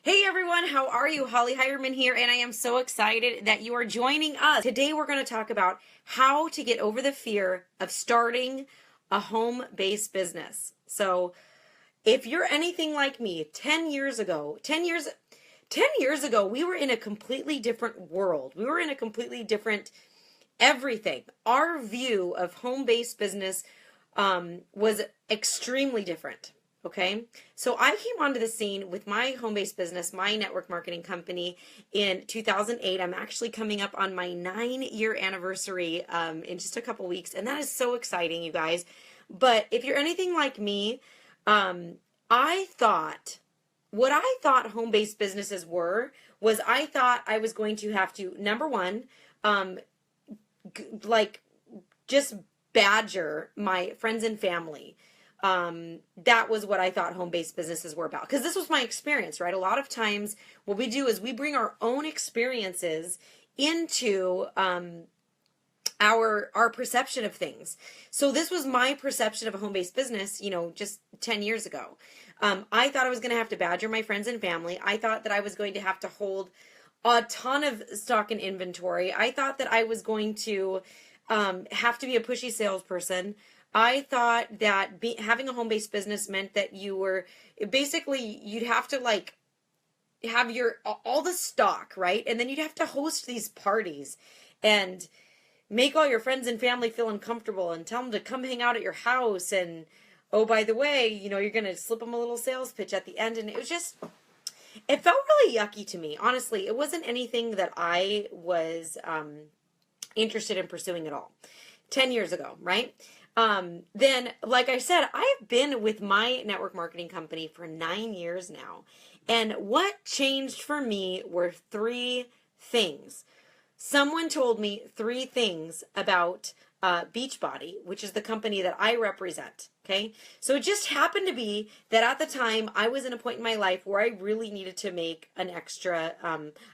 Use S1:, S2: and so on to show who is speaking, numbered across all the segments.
S1: Hey everyone, how are you? Holly Hireman here, and I am so excited that you are joining us. Today we're going to talk about how to get over the fear of starting a home-based business. So if you're anything like me, 10 years ago, we were in a completely different world. We were in a completely different everything. Our view of home-based business was extremely different. Okay, so I came onto the scene with my home-based business, my network marketing company in 2008. I'm actually coming up on my 9-year anniversary in just a couple weeks, and that is so exciting, you guys. But if you're anything like me, I thought home-based businesses was I thought I was going to have to, number one, just badger my friends and family. That was what I thought home-based businesses were about. Because this was my experience, right? A lot of times what we do is we bring our own experiences into our perception of things. So this was my perception of a home-based business, just 10 years ago. I thought I was going to have to badger my friends and family. I thought that I was going to have to hold a ton of stock and inventory. I thought that I was going to have to be a pushy salesperson. I thought that having a home-based business meant that you'd have to have all the stock, right? And then you'd have to host these parties and make all your friends and family feel uncomfortable and tell them to come hang out at your house. And, oh, by the way, you're going to slip them a little sales pitch at the end. And it felt really yucky to me. Honestly, it wasn't anything that I was interested in pursuing at all 10 years ago, right? Then, like I said, I've been with my network marketing company for 9 years now. And what changed for me were 3 things. Someone told me 3 things about Beachbody, which is the company that I represent. Okay. So it just happened to be that at the time I was in a point in my life where I really needed to make an extra,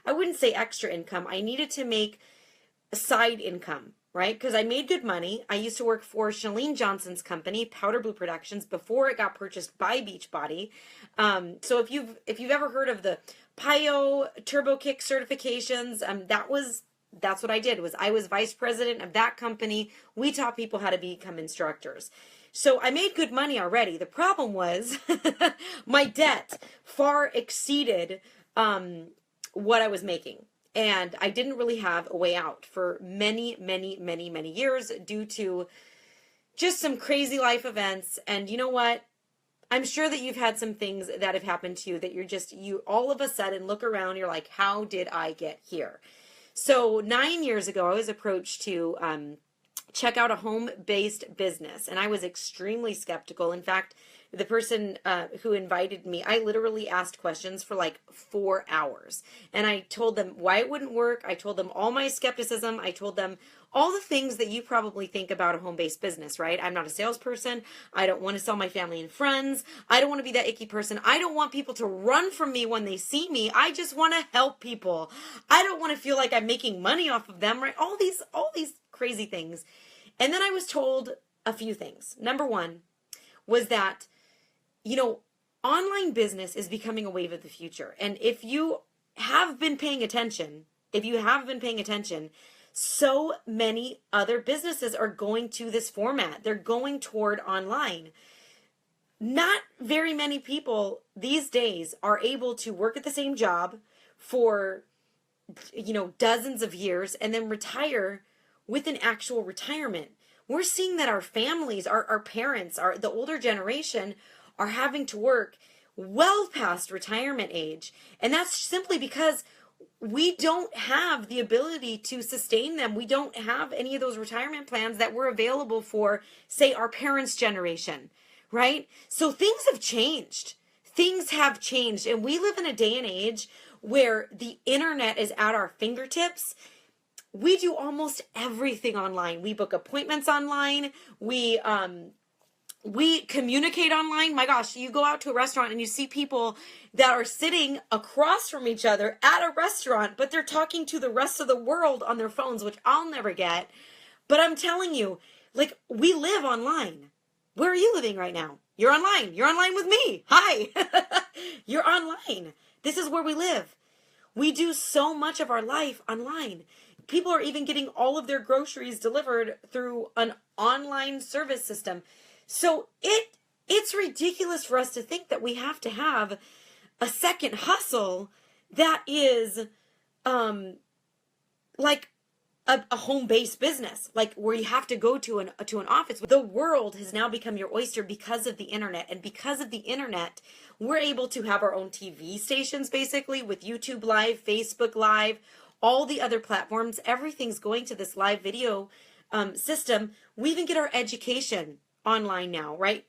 S1: I wouldn't say extra income. I needed to make a side income. Right? Because I made good money. I used to work for Chalene Johnson's company, Powder Blue Productions, before it got purchased by Beachbody. So if you've ever heard of the PIO Turbo Kick certifications, that's what I did. I was vice president of that company. We taught people how to become instructors. So I made good money already. The problem was my debt far exceeded what I was making. And I didn't really have a way out for many, many, many, many years due to just some crazy life events. And you know what? I'm sure that you've had some things that have happened to you that you all of a sudden look around, you're like, how did I get here? So 9 years ago, I was approached to check out a home-based business, and I was extremely skeptical. In fact, the person who invited me, I literally asked questions for 4 hours. And I told them why it wouldn't work. I told them all my skepticism. I told them all the things that you probably think about a home-based business, right? I'm not a salesperson. I don't want to sell my family and friends. I don't want to be that icky person. I don't want people to run from me when they see me. I just want to help people. I don't want to feel like I'm making money off of them, right? All these crazy things. And then I was told a few things. Number one was that online business is becoming a wave of the future. And if you have been paying attention, so many other businesses are going to this format. They're going toward online. Not very many people these days are able to work at the same job for, dozens of years and then retire with an actual retirement. We're seeing that our families, our parents, the older generation are having to work well past retirement age. And that's simply because we don't have the ability to sustain them. We don't have any of those retirement plans that were available for, say, our parents' generation, right? So things have changed. And we live in a day and age where the internet is at our fingertips. We do almost everything online. We book appointments online. We communicate online. My gosh, you go out to a restaurant and you see people that are sitting across from each other at a restaurant, but they're talking to the rest of the world on their phones, which I'll never get. But I'm telling you, we live online. Where are you living right now? You're online. You're online with me. Hi. You're online. This is where we live. We do so much of our life online. People are even getting all of their groceries delivered through an online service system. So it's ridiculous for us to think that we have to have a second hustle that is like a home-based business, like where you have to go to an office. The world has now become your oyster because of the internet, and because of the internet, we're able to have our own TV stations, basically, with YouTube Live, Facebook Live, all the other platforms. Everything's going to this live video system. We even get our education online now, right?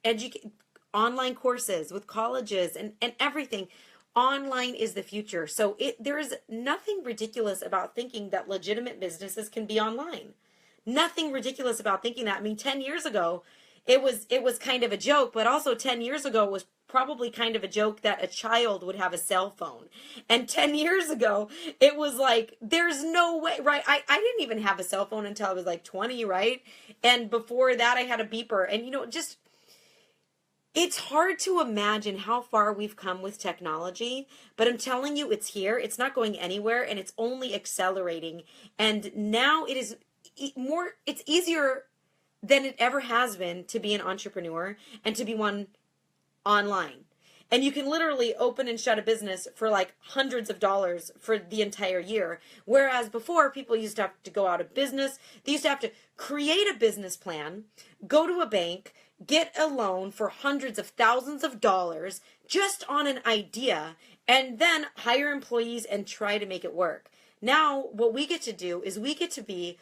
S1: Online courses with colleges and everything. Online is the future. So there is nothing ridiculous about thinking that legitimate businesses can be online. Nothing ridiculous about thinking that. I mean, 10 years ago, it was kind of a joke, but also 10 years ago was probably kind of a joke that a child would have a cell phone. And 10 years ago, it was like, there's no way, right? I didn't even have a cell phone until I was like 20, right? And before that, I had a beeper. And, just it's hard to imagine how far we've come with technology, but I'm telling you, it's here. It's not going anywhere, and it's only accelerating. And now it is it's easier than it ever has been to be an entrepreneur and to be one online. And you can literally open and shut a business for like hundreds of dollars for the entire year. Whereas before, people used to have to go out of business. They used to have to create a business plan, go to a bank, get a loan for hundreds of thousands of dollars just on an idea, and then hire employees and try to make it work. Now, what we get to do is we get to be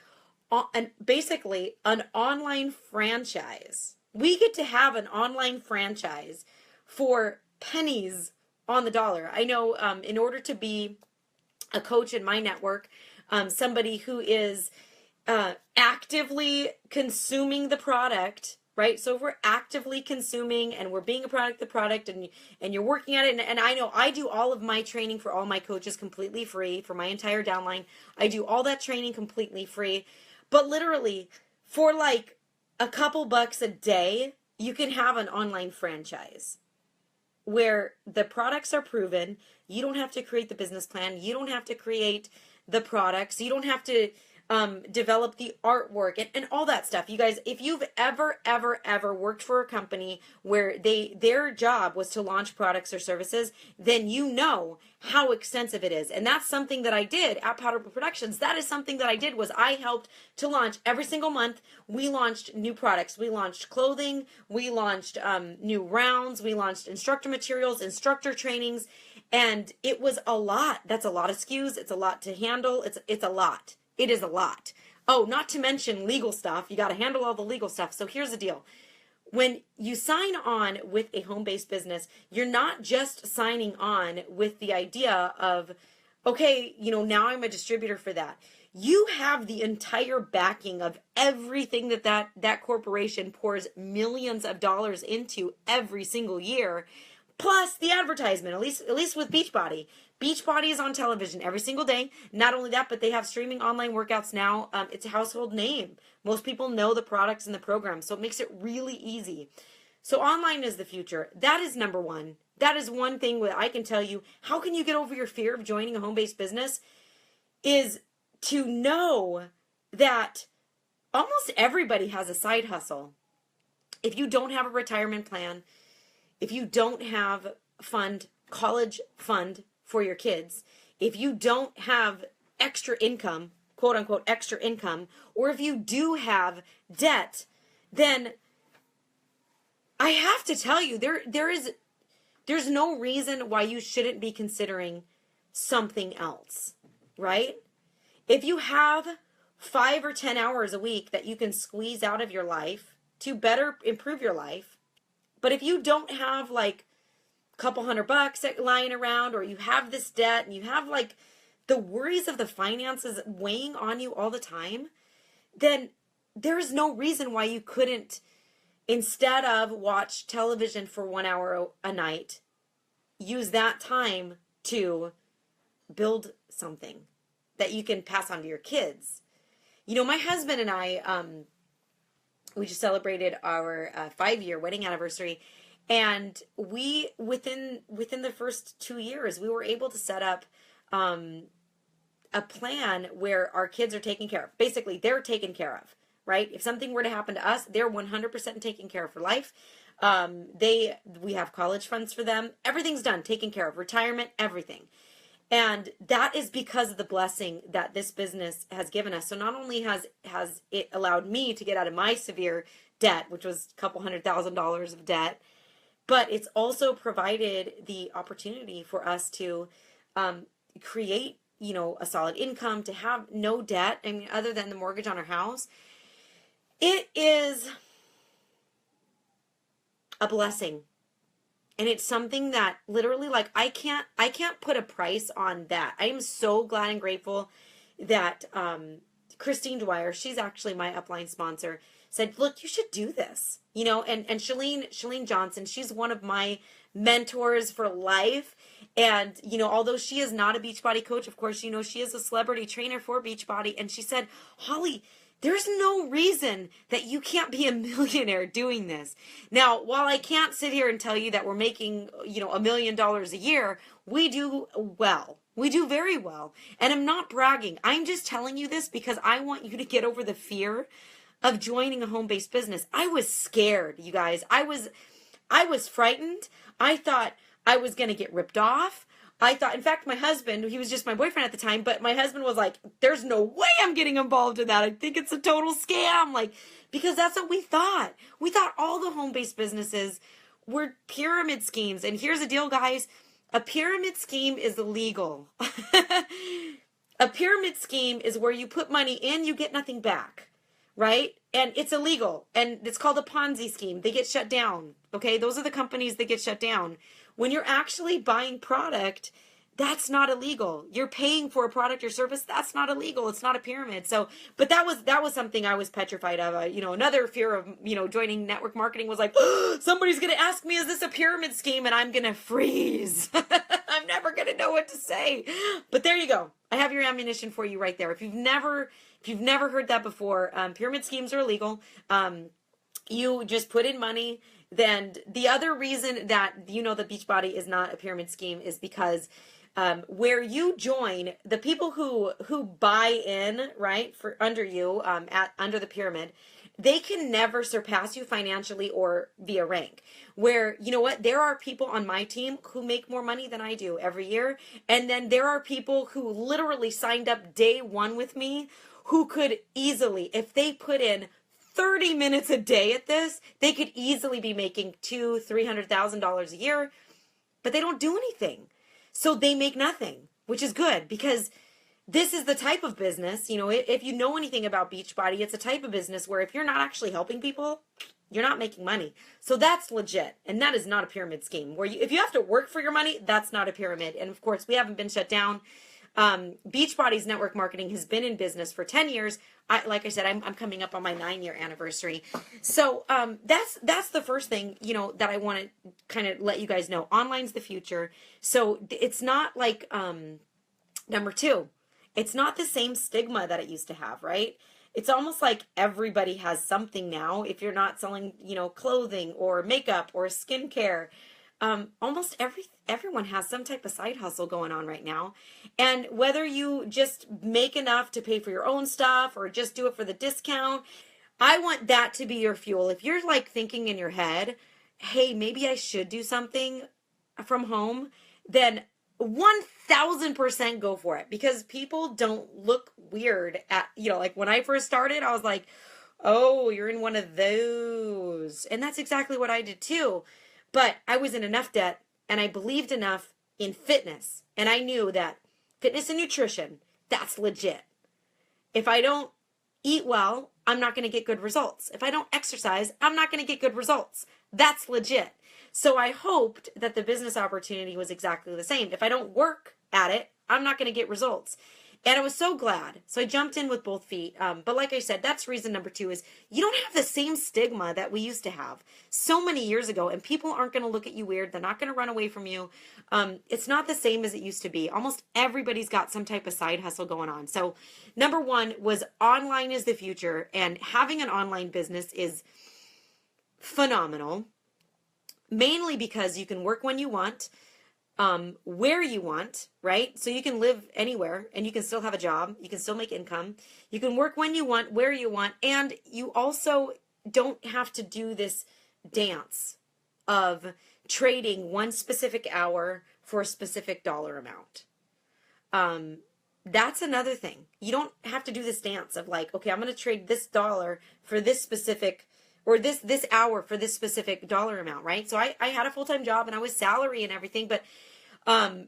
S1: basically an online franchise. We get to have an online franchise for pennies on the dollar. I know in order to be a coach in my network, somebody who is actively consuming the product, right? So if we're actively consuming and we're being a product of the product, and you're working at it, and I know I do all of my training for all my coaches completely free for my entire downline. I do all that training completely free. But literally, for like a couple bucks a day, you can have an online franchise where the products are proven. You don't have to create the business plan. You don't have to create the products. You don't have to develop the artwork and all that stuff. You guys, if you've ever worked for a company where their job was to launch products or services, then you know how extensive it is. And that's something that I did at Powder Productions. That is something that I did, was I helped to launch every single month. We launched new products. We launched clothing. We launched new rounds. We launched instructor materials, instructor trainings. And it was a lot. That's a lot of SKUs. It's a lot to handle. It's a lot. It is a lot. Oh, not to mention legal stuff. You got to handle all the legal stuff. So here's the deal. When you sign on with a home-based business, you're not just signing on with the idea of, okay, now I'm a distributor for that. You have the entire backing of everything that corporation pours millions of dollars into every single year, plus the advertisement, at least with Beachbody. Beachbody is on television every single day. Not only that, but they have streaming online workouts now. It's a household name. Most people know the products and the program, so it makes it really easy. So online is the future. That is number one. That is one thing that I can tell you. How can you get over your fear of joining a home-based business? Is to know that almost everybody has a side hustle. If you don't have a retirement plan, if you don't have college fund for your kids, if you don't have extra income, quote unquote extra income, or if you do have debt, then I have to tell you, there's no reason why you shouldn't be considering something else, right? If you have 5 or 10 hours a week that you can squeeze out of your life to better improve your life, but if you don't have like couple $100 lying around, or you have this debt and you have like the worries of the finances weighing on you all the time, then there's no reason why you couldn't, instead of watch television for 1 hour a night, use that time to build something that you can pass on to your kids. My husband and I, we just celebrated our 5-year wedding anniversary. And we, within the first 2 years, we were able to set up a plan where our kids are taken care of. Basically, they're taken care of, right? If something were to happen to us, they're 100% taken care of for life. We have college funds for them. Everything's done, taken care of, retirement, everything. And that is because of the blessing that this business has given us. So not only has it allowed me to get out of my severe debt, which was a couple $100,000 of debt, but it's also provided the opportunity for us to create, a solid income, to have no debt. I mean, other than the mortgage on our house. It is a blessing. And it's something that literally, like, I can't put a price on that. I am so glad and grateful that Christine Dwyer, she's actually my upline sponsor, said, look, you should do this. And Shalene Johnson, she's one of my mentors for life. And, although she is not a Beachbody coach, of course, she is a celebrity trainer for Beachbody. And she said, Holly, there's no reason that you can't be a millionaire doing this. Now, while I can't sit here and tell you that we're making, $1 million a year, we do well. We do very well. And I'm not bragging. I'm just telling you this because I want you to get over the fear of joining a home-based business. I was scared, you guys. I was frightened. I thought I was going to get ripped off. I thought, in fact, my husband, he was just my boyfriend at the time, but my husband was like, there's no way I'm getting involved in that. I think it's a total scam. Because that's what we thought. We thought all the home-based businesses were pyramid schemes. And here's the deal, guys. A pyramid scheme is illegal. A pyramid scheme is where you put money in, you get nothing back, right? And it's illegal. And it's called a Ponzi scheme. They get shut down, okay? Those are the companies that get shut down. When you're actually buying product, that's not illegal. You're paying for a product or service, that's not illegal. It's not a pyramid. So, but that was something I was petrified of. Another fear of, joining network marketing was like, oh, somebody's going to ask me, is this a pyramid scheme? And I'm going to freeze. I'm never going to know what to say. But there you go. I have your ammunition for you right there. If you've never heard that before, pyramid schemes are illegal. You just put in money. Then the other reason that the Beachbody is not a pyramid scheme is because where you join, the people who buy in, right, for under you under the pyramid, they can never surpass you financially or via rank. Where, there are people on my team who make more money than I do every year. And then there are people who literally signed up day one with me who could easily, if they put in 30 minutes a day at this, they could easily be making $200,000-$300,000 a year, but they don't do anything. So they make nothing, which is good because this is the type of business, if you know anything about Beachbody, it's a type of business where if you're not actually helping people, you're not making money. So that's legit. And that is not a pyramid scheme where if you have to work for your money, that's not a pyramid. And of course, we haven't been shut down. Beachbody's network marketing has been in business for 10 years. Like I said, I'm coming up on my 9-year anniversary. So, that's the first thing, that I want to kind of let you guys know. Online's the future. So it's not like, number two, it's not the same stigma that it used to have, right? It's almost like everybody has something now. If you're not selling, clothing or makeup or skincare, almost everyone has some type of side hustle going on right now. And whether you just make enough to pay for your own stuff or just do it for the discount, I want that to be your fuel. If you're like thinking in your head, hey, maybe I should do something from home, then 1000% go for it, because people don't look weird at, like when I first started, I was like, oh, you're in one of those. And that's exactly what I did too. But I was in enough debt and I believed enough in fitness. And I knew that fitness and nutrition, that's legit. If I don't eat well, I'm not going to get good results. If I don't exercise, I'm not going to get good results. That's legit. So I hoped that the business opportunity was exactly the same. If I don't work at it, I'm not going to get results. And I was so glad. So I jumped in with both feet. But like I said, that's reason number two is you don't have the same stigma that we used to have so many years ago. And people aren't going to look at you weird. They're not going to run away from you. It's not the same as it used to be. Almost everybody's got some type of side hustle going on. So number one was online is the future. And having an online business is phenomenal. mainly because you can work when you want, where you want, right? So you can live anywhere and you can still have a job. You can still make income. You can work when you want, where you want. And you also don't have to do this dance of trading one specific hour for a specific dollar amount. That's another thing. You don't have to do this dance of like, okay, I'm going to trade this dollar for this specific, or this hour for this specific dollar amount, right? So I had a full-time job and I was salary and everything, but I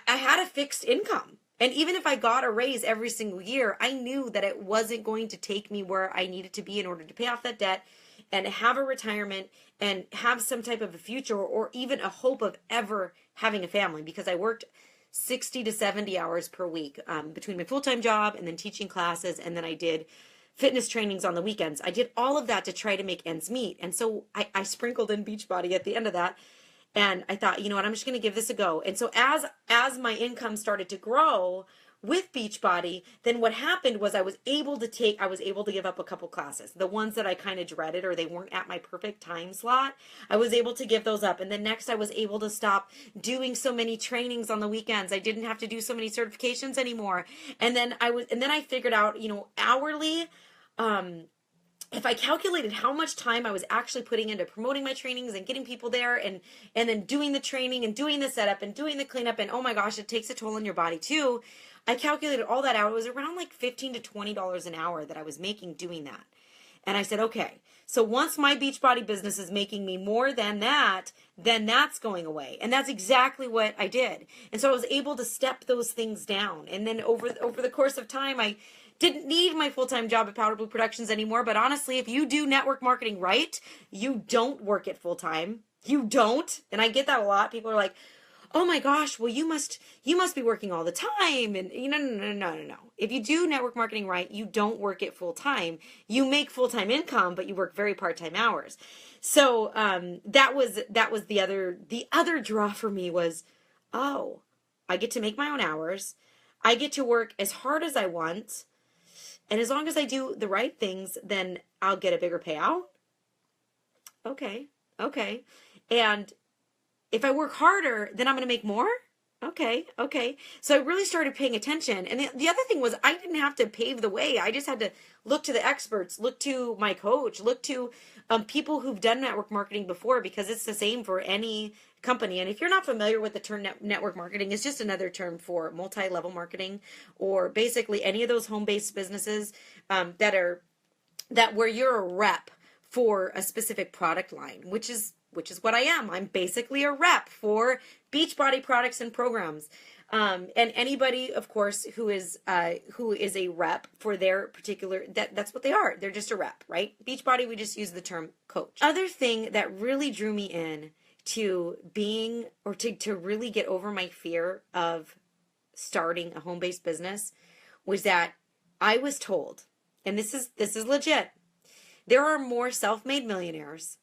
S1: had a fixed income. And even if I got a raise every single year, I knew that it wasn't going to take me where I needed to be in order to pay off that debt and have a retirement and have some type of a future, or even a hope of ever having a family, because I worked 60 to 70 hours per week between my full-time job and then teaching classes. And then I did fitness trainings on the weekends. I did all of that to try to make ends meet. And so I sprinkled in Beachbody at the end of that. And I thought, you know what, I'm just going to give this a go. And so as my income started to grow with Beachbody, then what happened was I was able to give up a couple classes. The ones that I kind of dreaded, or they weren't at my perfect time slot, I was able to give those up. And then next I was able to stop doing so many trainings on the weekends. I didn't have to do so many certifications anymore. And then I figured out, hourly, if I calculated how much time I was actually putting into promoting my trainings and getting people there and then doing the training and doing the setup and doing the cleanup, and oh my gosh, it takes a toll on your body too. I calculated all that out. It was around like $15 to $20 an hour that I was making doing that. And I said, okay, so once my Beachbody business is making me more than that, then that's going away. And that's exactly what I did. And so I was able to step those things down. And then over the course of time, I didn't need my full-time job at Powder Blue Productions anymore. But honestly, if you do network marketing right, you don't work it full-time. You don't. And I get that a lot. People are like, oh my gosh, well, you must be working all the time. And no. If you do network marketing right, you don't work it full time. You make full-time income, but you work very part-time hours. So that was the other draw for me was, oh, I get to make my own hours. I get to work as hard as I want. And as long as I do the right things, then I'll get a bigger payout. Okay. And if I work harder, then I'm going to make more? Okay. So I really started paying attention. And the other thing was, I didn't have to pave the way. I just had to look to the experts, look to my coach, look to people who've done network marketing before, because it's the same for any company. And if you're not familiar with the term network marketing, it's just another term for multi-level marketing, or basically any of those home-based businesses that where you're a rep for a specific product line, which is what I am. I'm basically a rep for Beachbody products and programs. And anybody, of course, who is a rep for their particular, that's what they are. They're just a rep, right? Beachbody, we just use the term coach. Other thing that really drew me in to being, or to really get over my fear of starting a home-based business, was that I was told, and this is legit, there are more self-made millionaires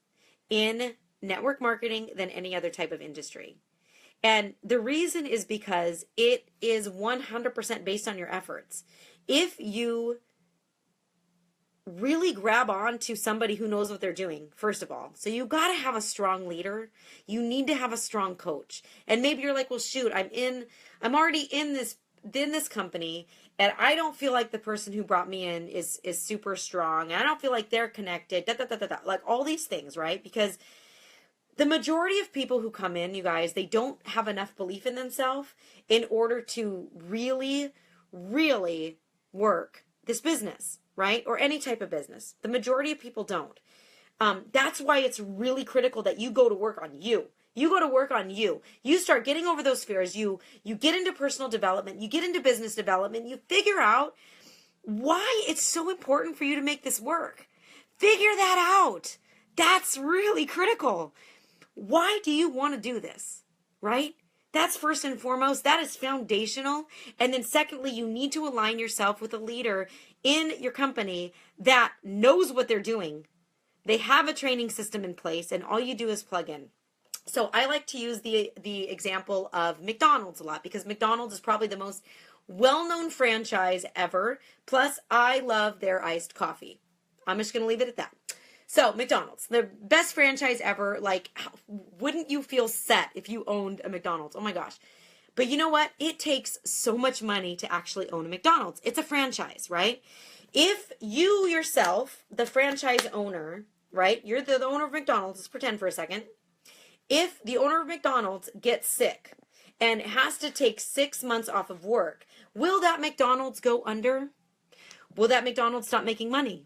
S1: in network marketing than any other type of industry. And the reason is because it is 100% based on your efforts. If you really grab on to somebody who knows what they're doing, first of all, so you got to have a strong leader. You need to have a strong coach. And maybe you're like, well, shoot, I'm already in this company, and I don't feel like the person who brought me in is super strong. And I don't feel like they're connected, like all these things, right? Because the majority of people who come in, you guys, they don't have enough belief in themselves in order to really, really work this business, right? Or any type of business. The majority of people don't. That's why it's really critical that you go to work on you. You go to work on you. You start getting over those fears. You get into personal development. You get into business development. You figure out why it's so important for you to make this work. Figure that out. That's really critical. Why do you want to do this, right? That's first and foremost. That is foundational. And then secondly, you need to align yourself with a leader in your company that knows what they're doing. They have a training system in place, and all you do is plug in. So I like to use the example of McDonald's a lot, because McDonald's is probably the most well-known franchise ever. Plus, I love their iced coffee. I'm just going to leave it at that. So McDonald's, the best franchise ever. Like, wouldn't you feel set if you owned a McDonald's? Oh my gosh. But you know what? It takes so much money to actually own a McDonald's. It's a franchise, right? If you yourself, the franchise owner, right? You're the owner of McDonald's. Let's pretend for a second. If the owner of McDonald's gets sick and has to take 6 months off of work, will that McDonald's go under? Will that McDonald's stop making money?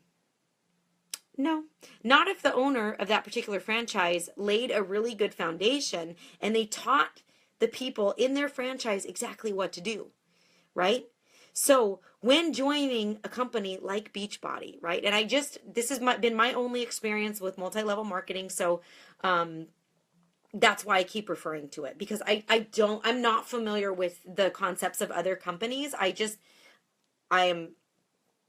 S1: No, not if the owner of that particular franchise laid a really good foundation and they taught the people in their franchise exactly what to do, right? So when joining a company like Beachbody, right? And this has been my only experience with multi-level marketing. So, that's why I keep referring to it, because I'm not familiar with the concepts of other companies. I am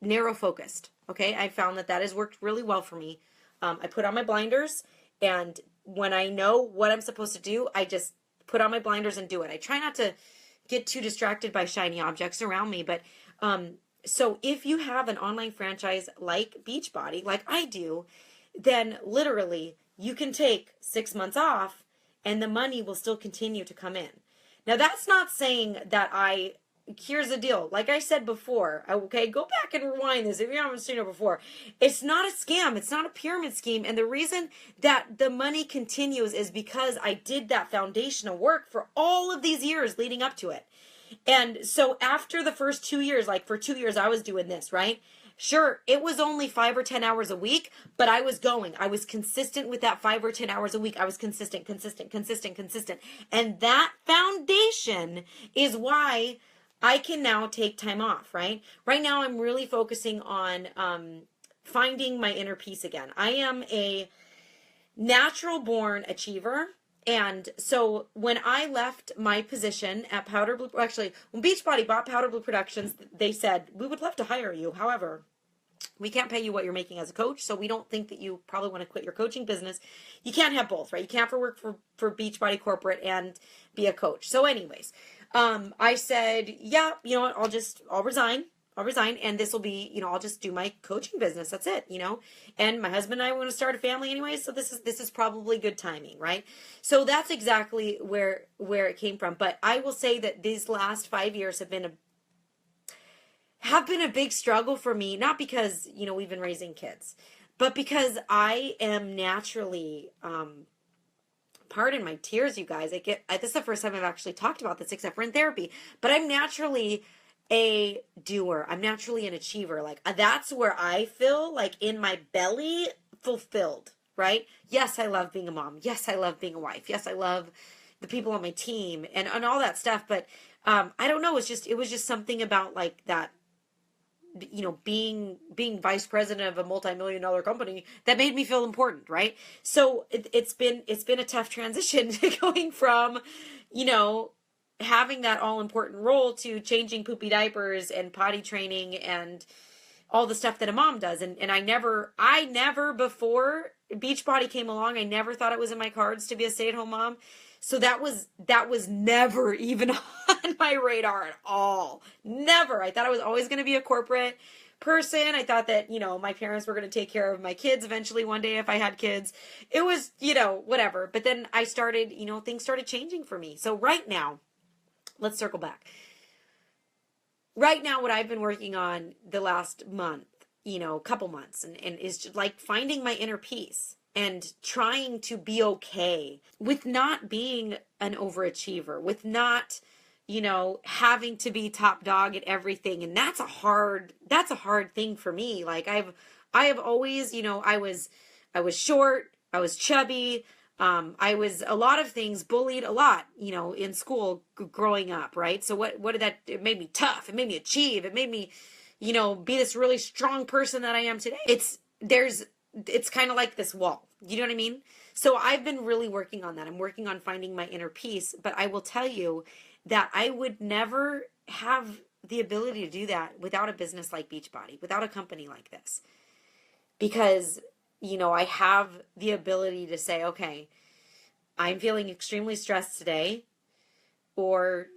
S1: narrow focused. Okay. I found that has worked really well for me. I put on my blinders, and when I know what I'm supposed to do, I just put on my blinders and do it. I try not to get too distracted by shiny objects around me. But, so if you have an online franchise like Beachbody, like I do, then literally you can take 6 months off and the money will still continue to come in. Now, that's not saying that here's the deal. Like I said before, okay, go back and rewind this if you haven't seen it before. It's not a scam. It's not a pyramid scheme. And the reason that the money continues is because I did that foundational work for all of these years leading up to it. And so after the first 2 years, like for 2 years, I was doing this, right? Sure, it was only 5 or 10 hours a week, but I was going. I was consistent with that 5 or 10 hours a week. I was consistent. And that foundation is why I can now take time off, right? Right now, I'm really focusing on finding my inner peace again. I am a natural born achiever. And so when I left my position at Powder Blue, actually, when Beachbody bought Powder Blue Productions, they said, we would love to hire you. However, we can't pay you what you're making as a coach, so we don't think that you probably want to quit your coaching business. You can't have both, right? You can't work for Beachbody corporate and be a coach. So anyways, I said, yeah, you know what, I'll resign. And this will be, I'll just do my coaching business. That's it, and my husband and I want to start a family anyway. So this is probably good timing, right? So that's exactly where it came from. But I will say that these last 5 years have been a big struggle for me, not because, we've been raising kids, but because I am naturally, pardon my tears, you guys. This is the first time I've actually talked about this except for in therapy, but I'm naturally a doer. I'm naturally an achiever. Like, that's where I feel like in my belly fulfilled, right? Yes, I love being a mom. Yes, I love being a wife. Yes, I love the people on my team and all that stuff. But, I don't know. It was just something about like that, being vice president of a multi-million-dollar company that made me feel important, right? So it's been a tough transition going from, having that all-important role to changing poopy diapers and potty training and all the stuff that a mom does. And I never before Beachbody came along, I never thought it was in my cards to be a stay-at-home mom. So that was never even on my radar at all. Never. I thought I was always going to be a corporate person. I thought that, my parents were going to take care of my kids eventually one day if I had kids. It was, whatever. But then I started, things started changing for me. So right now, let's circle back. Right now, what I've been working on the last month, couple months, and is just like finding my inner peace and trying to be okay with not being an overachiever, with not, having to be top dog at everything. And that's a hard thing for me. Like I have always, I was short, I was chubby, I was a lot of things, bullied a lot, in school growing up, right? So what did that, it made me tough. It made me achieve. It made me, be this really strong person that I am today. It's kind of like this wall. You know what I mean? So I've been really working on that. I'm working on finding my inner peace, but I will tell you that I would never have the ability to do that without a business like Beachbody, without a company like this. Because, I have the ability to say, okay, I'm feeling extremely stressed today, or,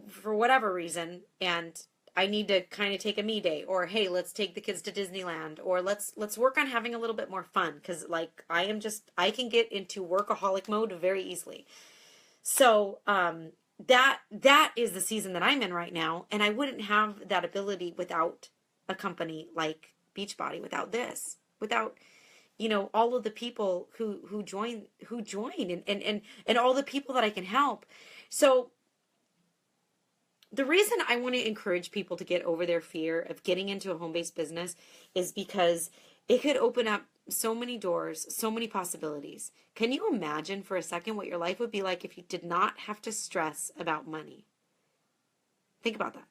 S1: for whatever reason, and I need to kind of take a me day, or hey, let's take the kids to Disneyland, or let's work on having a little bit more fun, because like I can get into workaholic mode very easily. So that is the season that I'm in right now, and I wouldn't have that ability without a company like Beachbody, without this, without all of the people who join and all the people that I can help. So the reason I want to encourage people to get over their fear of getting into a home-based business is because it could open up so many doors, so many possibilities. Can you imagine for a second what your life would be like if you did not have to stress about money? Think about that.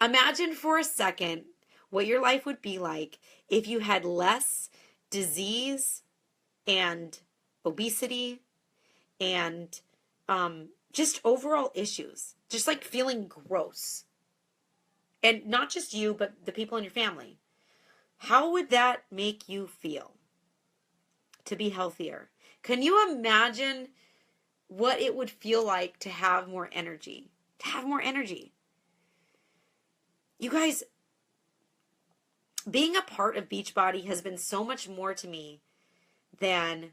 S1: Imagine for a second what your life would be like if you had less disease and obesity and just overall issues, just like feeling gross. And not just you, but the people in your family. How would that make you feel to be healthier? Can you imagine what it would feel like to have more energy? To have more energy. You guys, being a part of Beachbody has been so much more to me than,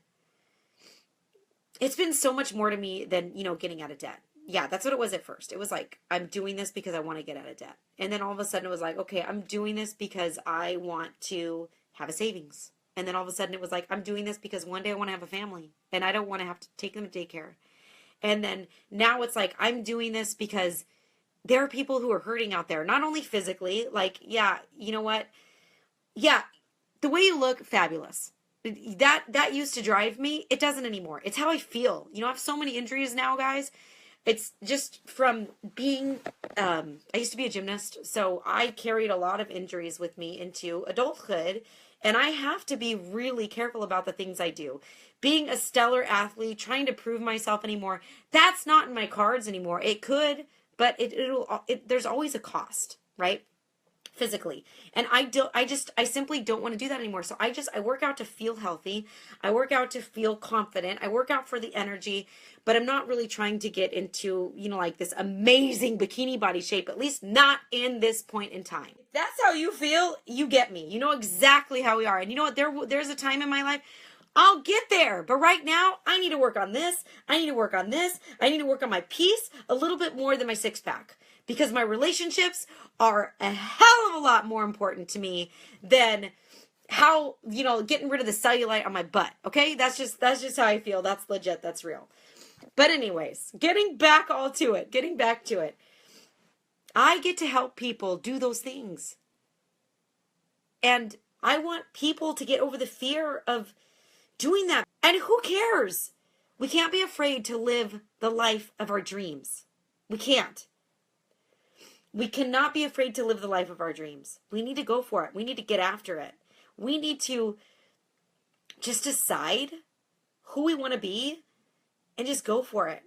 S1: getting out of debt. Yeah, that's what it was at first. It was like, I'm doing this because I want to get out of debt. And then all of a sudden it was like, okay, I'm doing this because I want to have a savings. And then all of a sudden it was like, I'm doing this because one day I want to have a family and I don't want to have to take them to daycare. And then now it's like, I'm doing this because there are people who are hurting out there, not only physically, like, yeah, you know what? Yeah, the way you look, fabulous. That used to drive me. It doesn't anymore. It's how I feel. I have so many injuries now, guys. It's just from being, I used to be a gymnast, so I carried a lot of injuries with me into adulthood, and I have to be really careful about the things I do. Being a stellar athlete, trying to prove myself anymore, that's not in my cards anymore. It could, but there's always a cost, right? Physically. And I simply don't want to do that anymore. So I work out to feel healthy. I work out to feel confident. I work out for the energy, but I'm not really trying to get into, like this amazing bikini body shape, at least not in this point in time. If that's how you feel, you get me. You know exactly how we are. And you know what? There's a time in my life I'll get there. But right now, I need to work on this. I need to work on this. I need to work on my peace a little bit more than my six pack. Because my relationships are a hell of a lot more important to me than how, getting rid of the cellulite on my butt. Okay? That's just how I feel. That's legit. That's real. But anyways, getting back to it. I get to help people do those things. And I want people to get over the fear of doing that. And who cares? We can't be afraid to live the life of our dreams. We can't. We cannot be afraid to live the life of our dreams. We need to go for it. We need to get after it. We need to just decide who we want to be and just go for it.